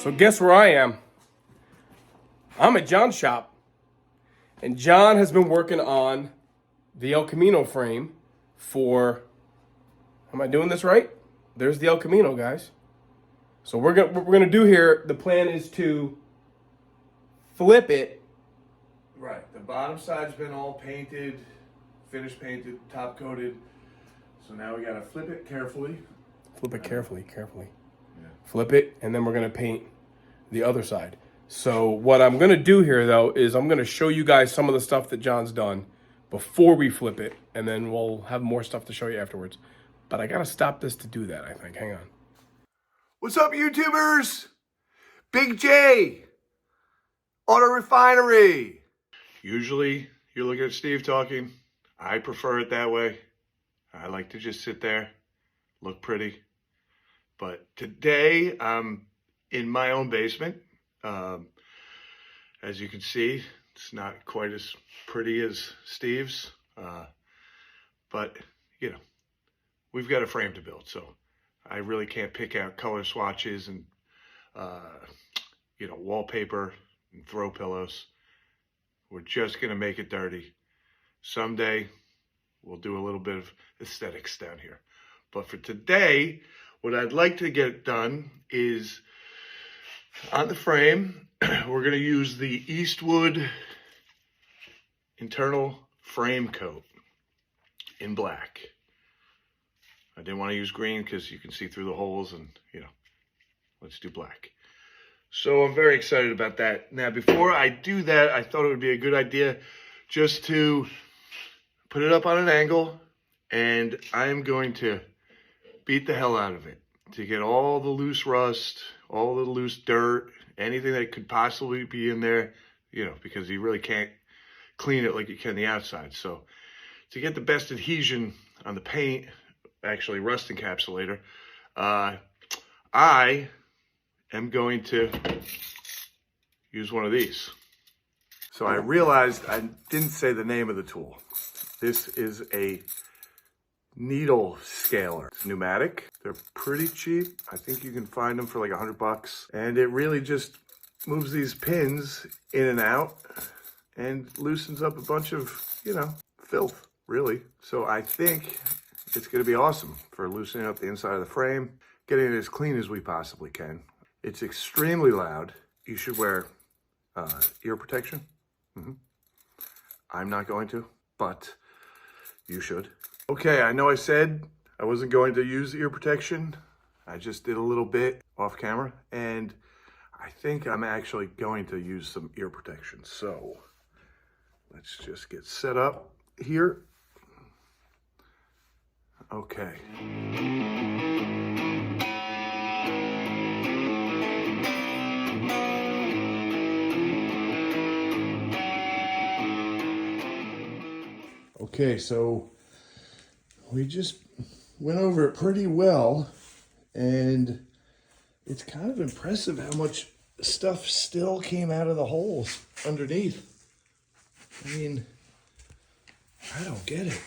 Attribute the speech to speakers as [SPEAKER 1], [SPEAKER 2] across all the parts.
[SPEAKER 1] So guess where I am? I'm at John's shop. And John has been working on the El Camino frame for, am I doing this right? There's the El Camino, guys. So what we're gonna do here, the plan is to flip it.
[SPEAKER 2] Right, the bottom side's been all painted, finish painted, top coated. So now we gotta flip it carefully.
[SPEAKER 1] Flip it carefully.
[SPEAKER 2] Yeah.
[SPEAKER 1] Flip it, and then we're gonna paint the other side. So what I'm gonna do here though is I'm gonna show you guys some of the stuff that John's done before we flip it, and then we'll have more stuff to show you afterwards. But I gotta stop this to do that, I think. Hang on.
[SPEAKER 2] What's up, YouTubers? Big J, Auto Refinery. Usually you're looking at Steve talking. I prefer it that way. I like to just sit there, look pretty. But today I'm in my own basement. As you can see, it's not quite as pretty as Steve's, but you know, we've got a frame to build, so I really can't pick out color swatches and you know, wallpaper and throw pillows. We're just gonna make it dirty. Someday we'll do a little bit of aesthetics down here, but for today, what I'd like to get done is on the frame, we're going to use the Eastwood internal frame coat in black. I didn't want to use green because you can see through the holes, and you know, let's do black. So I'm very excited about that. Now, before I do that, I thought it would be a good idea just to put it up on an angle, and I'm going to beat the hell out of it to get all the loose rust, all the loose dirt, anything that could possibly be in there, you know, because you really can't clean it like you can the outside. So to get the best adhesion on the paint, actually rust encapsulator, I am going to use one of these. So I realized I didn't say the name of the tool. This is a needle scaler. It's pneumatic. They're pretty cheap. I think you can find them for like $100. And it really just moves these pins in and out and loosens up a bunch of, you know, filth, really. So I think it's going to be awesome for loosening up the inside of the frame, getting it as clean as we possibly can. It's extremely loud. You should wear ear protection. I'm not going to, but you should. Okay, I know I said I wasn't going to use ear protection. I just did a little bit off camera, and I think I'm actually going to use some ear protection. So let's just get set up here. Okay. Okay, so we just went over it pretty well, and it's kind of impressive how much stuff still came out of the holes underneath. I mean, I don't get it.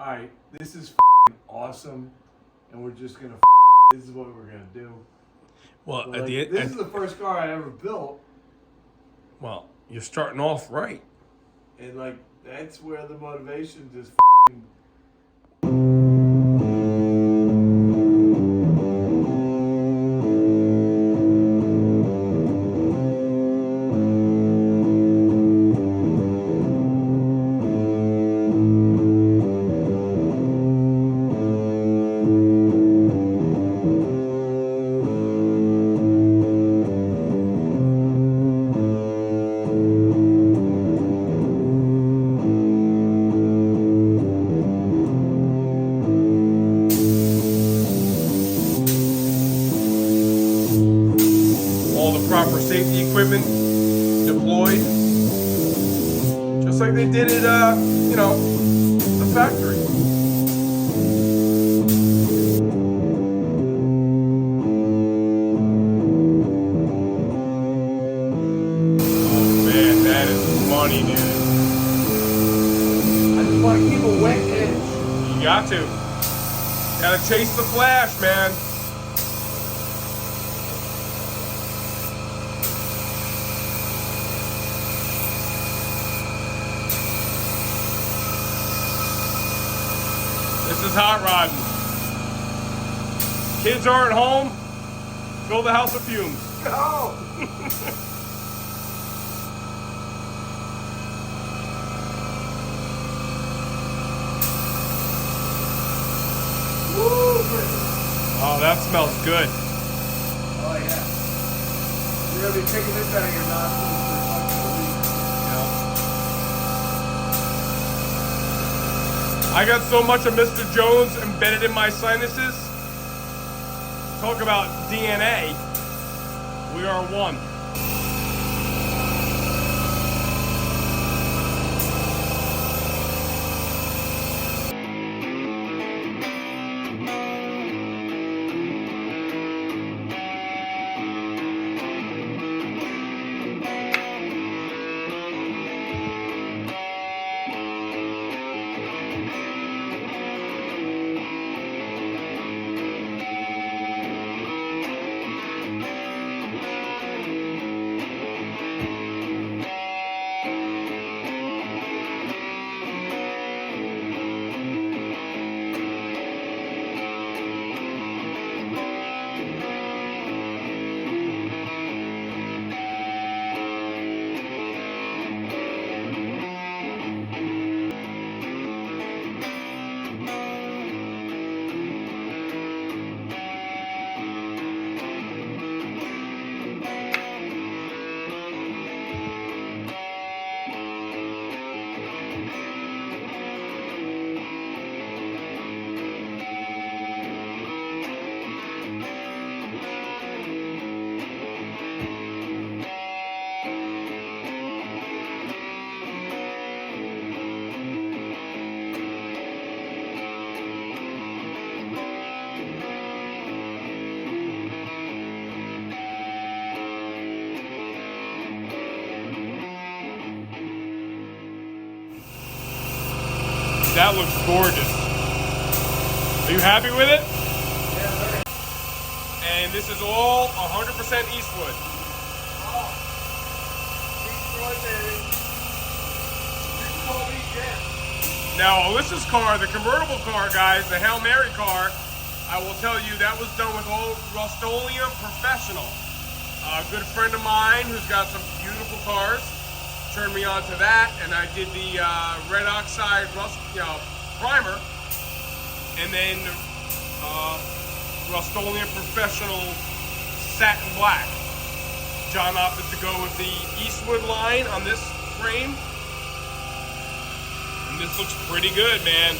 [SPEAKER 2] Alright, this is awesome, and we're just gonna this is what we're gonna do.
[SPEAKER 1] Well,
[SPEAKER 2] So,
[SPEAKER 1] at
[SPEAKER 2] like,
[SPEAKER 1] the end,
[SPEAKER 2] this is the first car I ever built,
[SPEAKER 1] well, you're starting off right.
[SPEAKER 2] and like that's where the motivation just
[SPEAKER 1] just like they did it, you know, the factory. Oh man, that is money, dude.
[SPEAKER 2] I just want to keep a wet edge.
[SPEAKER 1] You got to. Gotta chase the flash, man. This is hot rodding. Kids aren't home. Fill the house with fumes.
[SPEAKER 2] No.
[SPEAKER 1] Oh, that smells good.
[SPEAKER 2] Oh yeah. You're gonna be taking this out of your nostrils for fucking a week.
[SPEAKER 1] I got so much of Mr. Jones embedded in my sinuses. Talk about DNA. We are one. That looks gorgeous. Are you happy with it?
[SPEAKER 2] Yeah,
[SPEAKER 1] And this is all 100% Eastwood.
[SPEAKER 2] oh. Detroit, baby. You can call me Jen.
[SPEAKER 1] Now, Alyssa's car, the convertible car, guys, the Hail Mary car, I will tell you that was done with old Rust-Oleum Professional. A good friend of mine who's got some beautiful cars turned me on to that, and I did the red oxide rust, primer, and then Rust-Oleum Professional satin black. John opted to go with the Eastwood line on this frame, and this looks pretty good, man.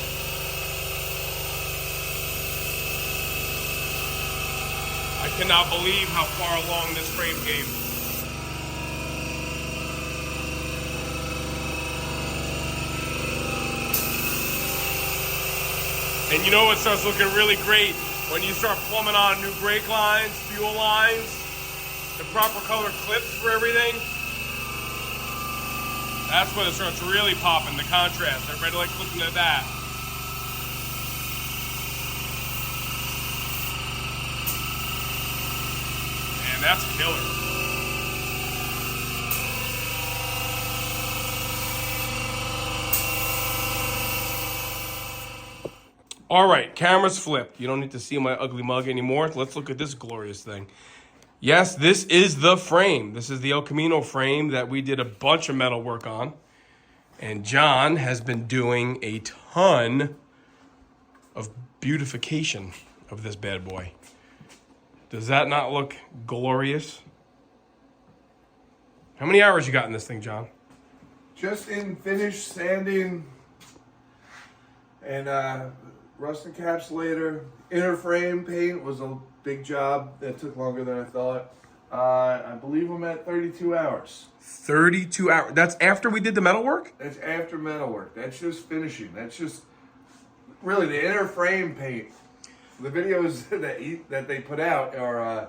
[SPEAKER 1] I cannot believe how far along this frame came. And you know what starts looking really great? When you start plumbing on new brake lines, fuel lines, the proper color clips for everything. That's when it starts really popping, the contrast. Everybody likes looking at that. Man, that's killer. All right, camera's flipped. You don't need to see my ugly mug anymore. Let's look at this glorious thing. Yes, this is the frame. This is the ELCAMINO frame that we did a bunch of metal work on. And John has been doing a ton of beautification of this bad boy. Does that not look glorious? How many hours you got in this thing, John?
[SPEAKER 2] Just in finish sanding and rust encapsulator. Inner frame paint was a big job that took longer than I thought. I believe I'm at 32 hours.
[SPEAKER 1] 32 hours. That's after we did the metal work?
[SPEAKER 2] That's after metal work. That's just finishing. That's just really the inner frame paint. The videos that they put out are,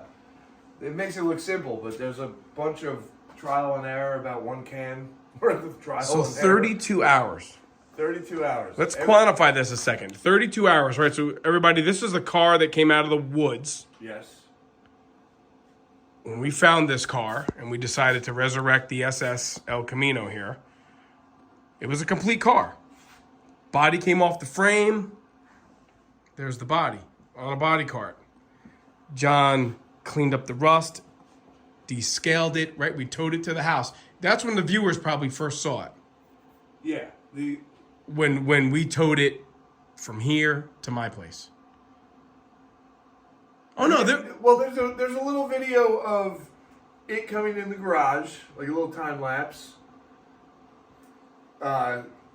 [SPEAKER 2] it makes it look simple, but there's a bunch of trial and error, about 1 can worth of trial
[SPEAKER 1] So
[SPEAKER 2] and
[SPEAKER 1] 32 hours.
[SPEAKER 2] 32 hours.
[SPEAKER 1] Let's quantify this a second. 32 hours, right? So everybody, this is the car that came out of the woods.
[SPEAKER 2] Yes.
[SPEAKER 1] When we found this car and we decided to resurrect the SS El Camino here, it was a complete car. Body came off the frame. There's the body on a body cart. John cleaned up the rust, descaled it, right? We towed it to the house. That's when the viewers probably first saw it.
[SPEAKER 2] Yeah.
[SPEAKER 1] When we towed it from here to my place. Oh no!
[SPEAKER 2] Well, there's a little video of it coming in the garage, like a little time lapse.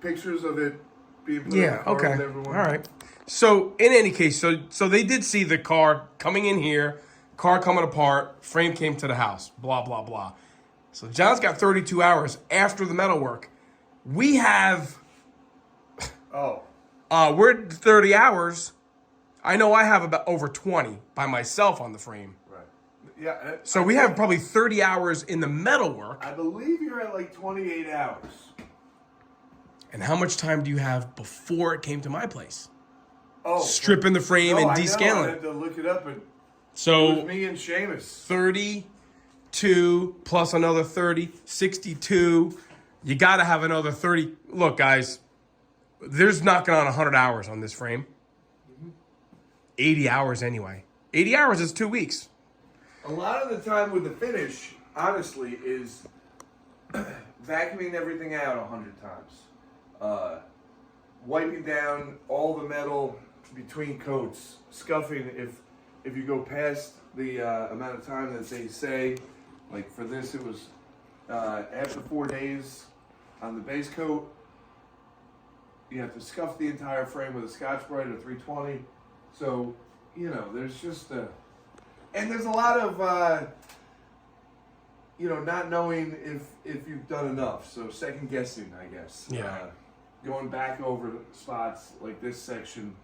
[SPEAKER 2] Pictures of it being put in the car with everyone.
[SPEAKER 1] All right. So in any case, so they did see the car coming in here, car coming apart, frame came to the house, blah blah blah. So John's got 32 hours after the metal work. We have. We're at 30 hours. I know I have about over 20 by myself on the frame.
[SPEAKER 2] Right. Yeah.
[SPEAKER 1] So we have probably 30 hours in the metal work.
[SPEAKER 2] I believe you're at like 28 hours.
[SPEAKER 1] And how much time do you have before it came to my place?
[SPEAKER 2] Oh.
[SPEAKER 1] Stripping the frame and descaling
[SPEAKER 2] I had to look it up. And
[SPEAKER 1] so
[SPEAKER 2] it was me and Seamus.
[SPEAKER 1] 32 plus another 30, 62. You got to have another 30. Look, guys, there's knocking on 100 hours on this frame. 80 hours anyway. 80 hours is 2 weeks.
[SPEAKER 2] A lot of the time with the finish, honestly, is vacuuming everything out 100 times. Wiping down all the metal between coats. Scuffing if you go past the amount of time that they say. Like for this, it was after 4 days on the base coat. You have to scuff the entire frame with a Scotch-Brite or 320. So, you know, there's just and there's a lot of, not knowing if you've done enough. So second guessing, I guess.
[SPEAKER 1] Yeah.
[SPEAKER 2] Going back over spots like this section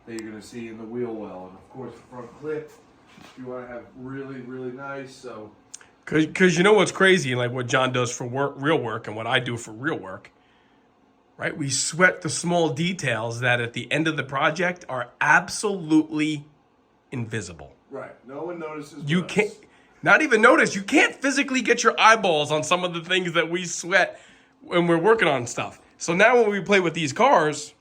[SPEAKER 2] that you're going to see in the wheel well. And of course, the front clip, you want to have really, really nice. So,
[SPEAKER 1] because you know what's crazy, like what John does for real work and what I do for real work. Right, we sweat the small details that at the end of the project are absolutely invisible.
[SPEAKER 2] Right, no one notices.
[SPEAKER 1] You can't, not even notice. You can't physically get your eyeballs on some of the things that we sweat when we're working on stuff. So now when we play with these cars,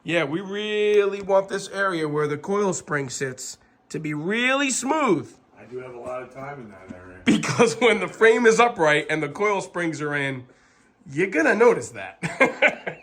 [SPEAKER 1] yeah, we really want this area where the coil spring sits to be really smooth.
[SPEAKER 2] I do have a lot of time in that area.
[SPEAKER 1] Because when the frame is upright and the coil springs are in, you're going to notice that.